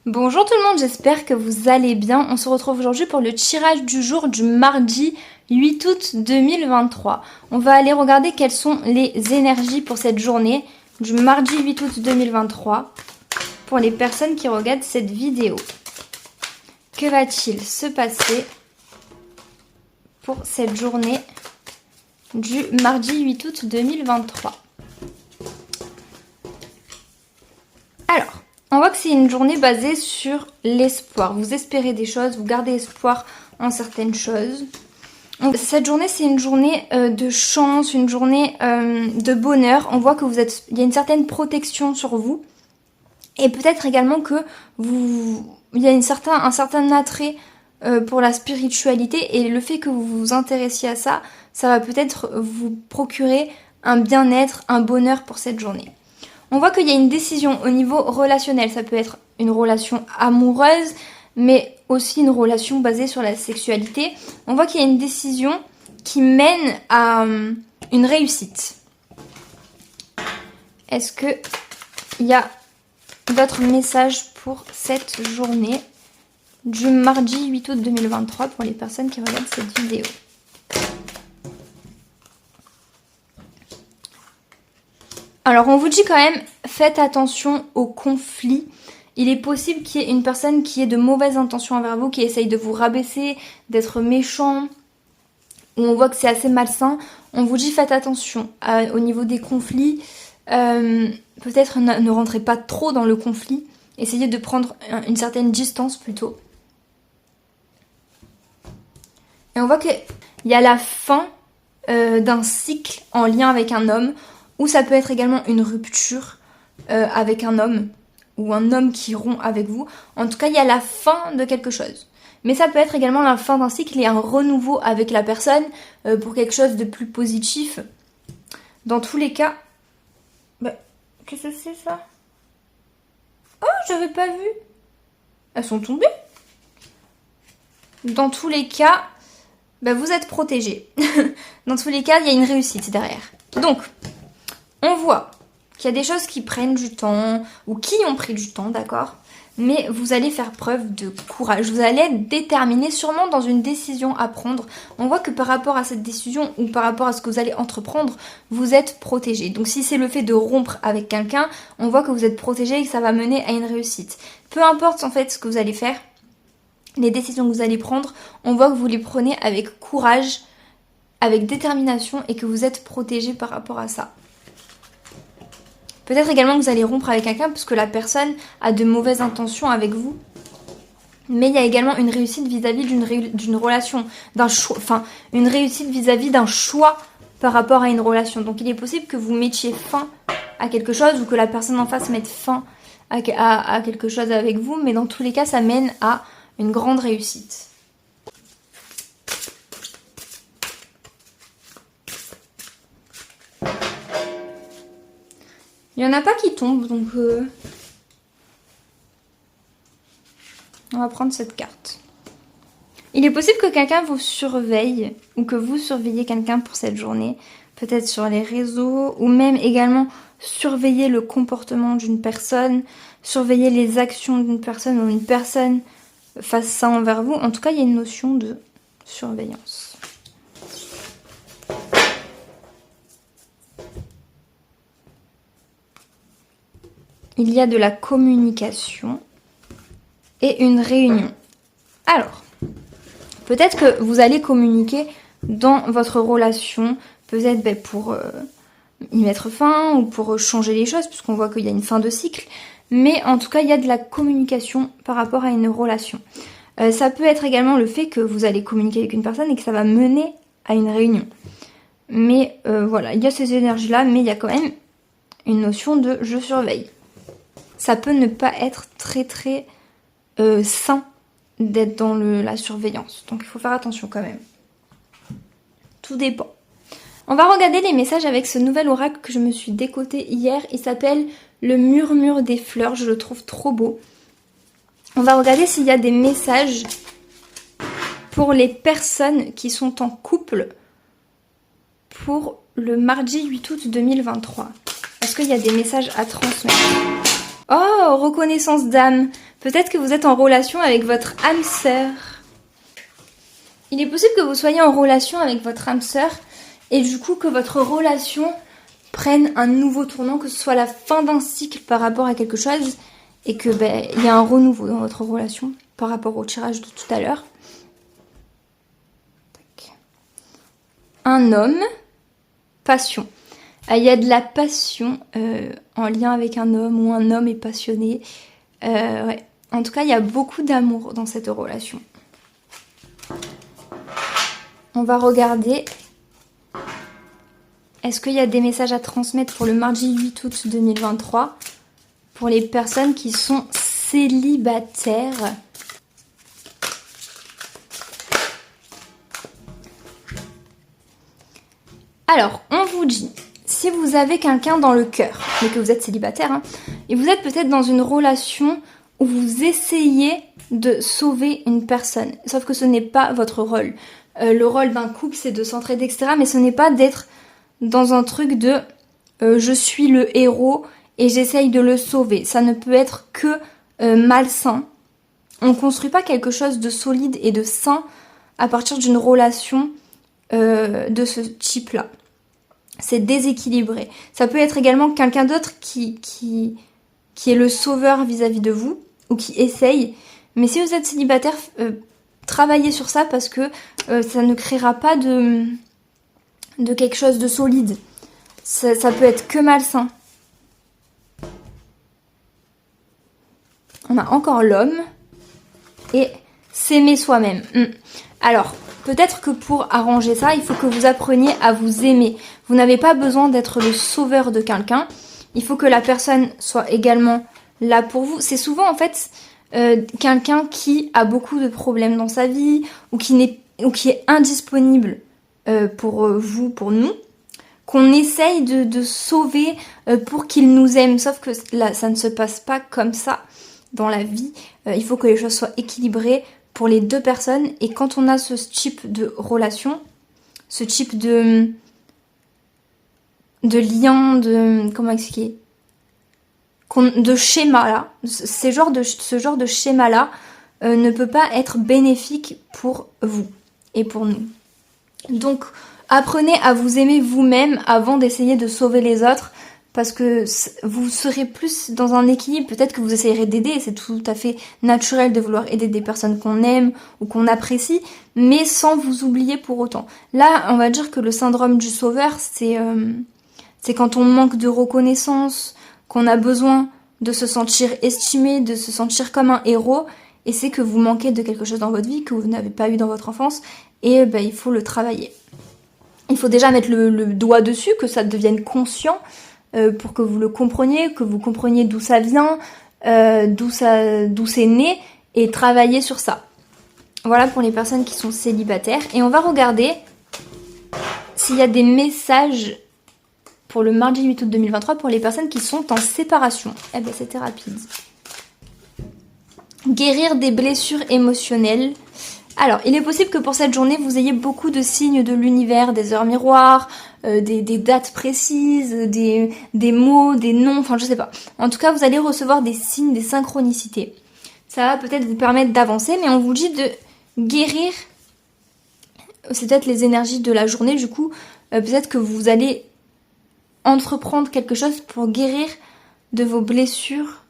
Bonjour tout le monde, j'espère que vous allez bien. On se retrouve aujourd'hui pour le tirage du jour du mardi 8 août 2023. On va aller regarder quelles sont les énergies pour cette journée du mardi 8 août 2023 pour les personnes qui regardent cette vidéo. Que va-t-il se passer pour cette journée du mardi 8 août 2023? Alors, on voit que c'est une journée basée sur l'espoir. Vous espérez des choses, vous gardez espoir en certaines choses. Donc, cette journée, c'est une journée de chance, une journée de bonheur. On voit que il y a une certaine protection sur vous. Et peut-être également que il y a un certain attrait pour la spiritualité. Et le fait que vous vous intéressiez à ça, ça va peut-être vous procurer un bien-être, un bonheur pour cette journée. On voit qu'il y a une décision au niveau relationnel. Ça peut être une relation amoureuse, mais aussi une relation basée sur la sexualité. On voit qu'il y a une décision qui mène à une réussite. Est-ce qu'il y a d'autres messages pour cette journée du mardi 8 août 2023 pour les personnes qui regardent cette vidéo? Alors on vous dit quand même, faites attention aux conflits. Il est possible qu'il y ait une personne qui ait de mauvaises intentions envers vous, qui essaye de vous rabaisser, d'être méchant, où on voit que c'est assez malsain. On vous dit faites attention au niveau des conflits. Peut-être ne rentrez pas trop dans le conflit. Essayez de prendre une certaine distance plutôt. Et on voit qu'il y a la fin d'un cycle en lien avec un homme. Ou ça peut être également une rupture avec un homme, ou un homme qui rompt avec vous. En tout cas, il y a la fin de quelque chose. Mais ça peut être également la fin d'un cycle et un renouveau avec la personne pour quelque chose de plus positif. Dans tous les cas... Bah, qu'est-ce que c'est ça? Oh, j'avais pas vu. Elles sont tombées. Dans tous les cas, bah, vous êtes protégés. Dans tous les cas, il y a une réussite derrière. Donc... on voit qu'il y a des choses qui prennent du temps, ou qui ont pris du temps, d'accord? Mais vous allez faire preuve de courage, vous allez être déterminé sûrement dans une décision à prendre. On voit que par rapport à cette décision, ou par rapport à ce que vous allez entreprendre, vous êtes protégé. Donc si c'est le fait de rompre avec quelqu'un, on voit que vous êtes protégé et que ça va mener à une réussite. Peu importe en fait ce que vous allez faire, les décisions que vous allez prendre, on voit que vous les prenez avec courage, avec détermination et que vous êtes protégé par rapport à ça. Peut-être également que vous allez rompre avec quelqu'un parce que la personne a de mauvaises intentions avec vous. Mais il y a également une réussite vis-à-vis d'une relation, d'un choix, enfin une réussite vis-à-vis d'un choix par rapport à une relation. Donc il est possible que vous mettiez fin à quelque chose ou que la personne en face mette fin à quelque chose avec vous. Mais dans tous les cas, ça mène à une grande réussite. Il n'y en a pas qui tombent, donc on va prendre cette carte. Il est possible que quelqu'un vous surveille ou que vous surveillez quelqu'un pour cette journée, peut-être sur les réseaux ou même également surveiller le comportement d'une personne, surveiller les actions d'une personne ou une personne fasse ça envers vous. En tout cas, il y a une notion de surveillance. Il y a de la communication et une réunion. Alors, peut-être que vous allez communiquer dans votre relation, peut-être pour y mettre fin ou pour changer les choses, puisqu'on voit qu'il y a une fin de cycle. Mais en tout cas, il y a de la communication par rapport à une relation. Ça peut être également le fait que vous allez communiquer avec une personne et que ça va mener à une réunion. Mais voilà, il y a ces énergies-là, mais il y a quand même une notion de « je surveille ». Ça peut ne pas être très très sain d'être dans la surveillance. Donc il faut faire attention quand même. Tout dépend. On va regarder les messages avec ce nouvel oracle que je me suis décoté hier. Il s'appelle le murmure des fleurs. Je le trouve trop beau. On va regarder s'il y a des messages pour les personnes qui sont en couple pour le mardi 8 août 2023. Est-ce qu'il y a des messages à transmettre? Oh, reconnaissance d'âme. Peut-être que vous êtes en relation avec votre âme sœur. Il est possible que vous soyez en relation avec votre âme sœur et du coup que votre relation prenne un nouveau tournant, que ce soit la fin d'un cycle par rapport à quelque chose et que il y a un renouveau dans votre relation par rapport au tirage de tout à l'heure. Un homme, passion. Il y a de la passion en lien avec un homme ou un homme est passionné. Ouais. En tout cas, il y a beaucoup d'amour dans cette relation. On va regarder. Est-ce qu'il y a des messages à transmettre pour le mardi 8 août 2023 pour les personnes qui sont célibataires? Alors, on vous dit, si vous avez quelqu'un dans le cœur, mais que vous êtes célibataire, hein, et vous êtes peut-être dans une relation où vous essayez de sauver une personne, sauf que ce n'est pas votre rôle. Le rôle d'un couple, c'est de s'entraider, etc. Mais ce n'est pas d'être dans un truc de je suis le héros et j'essaye de le sauver. Ça ne peut être que malsain. On ne construit pas quelque chose de solide et de sain à partir d'une relation de ce type-là. C'est déséquilibré. Ça peut être également quelqu'un d'autre qui est le sauveur vis-à-vis de vous ou qui essaye. Mais si vous êtes célibataire, travaillez sur ça parce que ça ne créera pas de quelque chose de solide. Ça peut être que malsain. On a encore l'homme et s'aimer soi-même. Alors, peut-être que pour arranger ça, il faut que vous appreniez à vous aimer. Vous n'avez pas besoin d'être le sauveur de quelqu'un. Il faut que la personne soit également là pour vous. C'est souvent en fait quelqu'un qui a beaucoup de problèmes dans sa vie ou qui est indisponible pour vous, pour nous, qu'on essaye de sauver pour qu'il nous aime. Sauf que là, ça ne se passe pas comme ça dans la vie. Il faut que les choses soient équilibrées pour les deux personnes. Et quand on a ce type de relation, ce type de lien, comment expliquer, de schéma là, ce genre de schéma là ne peut pas être bénéfique pour vous et pour nous. Donc apprenez à vous aimer vous-même avant d'essayer de sauver les autres, parce que vous serez plus dans un équilibre. Peut-être que vous essayerez d'aider, c'est tout à fait naturel de vouloir aider des personnes qu'on aime ou qu'on apprécie, mais sans vous oublier pour autant. Là, on va dire que le syndrome du sauveur, c'est quand on manque de reconnaissance, qu'on a besoin de se sentir estimé, de se sentir comme un héros, et c'est que vous manquez de quelque chose dans votre vie que vous n'avez pas eu dans votre enfance, et il faut le travailler. Il faut déjà mettre le doigt dessus, que ça devienne conscient, pour que vous le compreniez, que vous compreniez d'où ça vient, d'où c'est né, et travailler sur ça. Voilà pour les personnes qui sont célibataires. Et on va regarder s'il y a des messages pour le mardi 8 août 2023 pour les personnes qui sont en séparation. Eh ben c'était rapide. Guérir des blessures émotionnelles. Alors, il est possible que pour cette journée, vous ayez beaucoup de signes de l'univers, des heures miroirs, des dates précises, des mots, des noms, enfin je sais pas. En tout cas, vous allez recevoir des signes, des synchronicités. Ça va peut-être vous permettre d'avancer, mais on vous dit de guérir. C'est peut-être les énergies de la journée, du coup, peut-être que vous allez entreprendre quelque chose pour guérir de vos blessures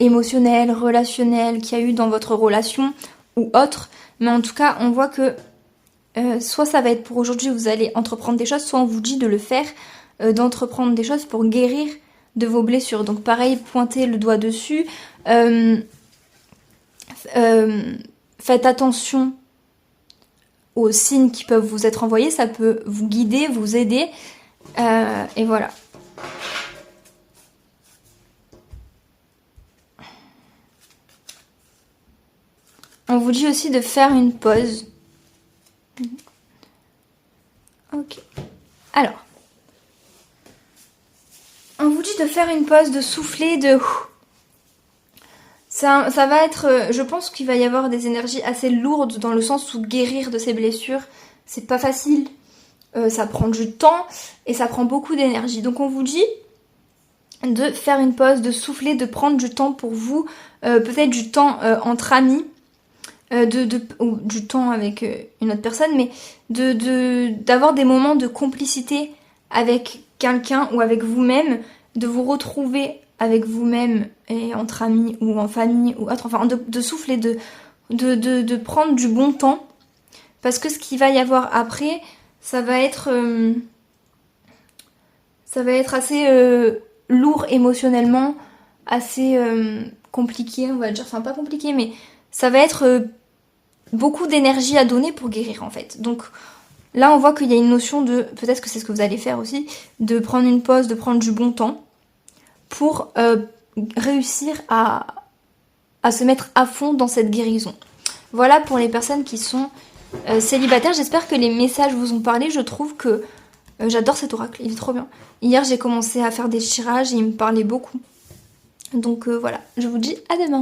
émotionnelles, relationnelles qu'il y a eu dans votre relation ou autre. Mais en tout cas, on voit que soit ça va être pour aujourd'hui, vous allez entreprendre des choses, soit on vous dit de le faire, d'entreprendre des choses pour guérir de vos blessures. Donc pareil, pointez le doigt dessus. Faites attention aux signes qui peuvent vous être envoyés, ça peut vous guider, vous aider, et voilà. On vous dit aussi de faire une pause. Ok. Alors, on vous dit de faire une pause, de souffler, ça va être, je pense qu'il va y avoir des énergies assez lourdes dans le sens où guérir de ces blessures, c'est pas facile. Ça prend du temps et ça prend beaucoup d'énergie. Donc on vous dit de faire une pause, de souffler, de prendre du temps pour vous, peut-être du temps entre amis, ou du temps avec une autre personne, mais d'avoir des moments de complicité avec quelqu'un ou avec vous-même, de vous retrouver avec vous-même et entre amis ou en famille ou autre, enfin de souffler, de prendre du bon temps, parce que ce qu'il va y avoir après, ça va être assez lourd émotionnellement, assez compliqué, on va dire, enfin pas compliqué, mais ça va être beaucoup d'énergie à donner pour guérir en fait. Donc là on voit qu'il y a une notion de, peut-être que c'est ce que vous allez faire aussi, de prendre une pause, de prendre du bon temps pour réussir à se mettre à fond dans cette guérison. Voilà pour les personnes qui sont célibataires. J'espère que les messages vous ont parlé. Je trouve que j'adore cet oracle, il est trop bien. Hier j'ai commencé à faire des tirages et il me parlait beaucoup. Donc voilà, je vous dis à demain.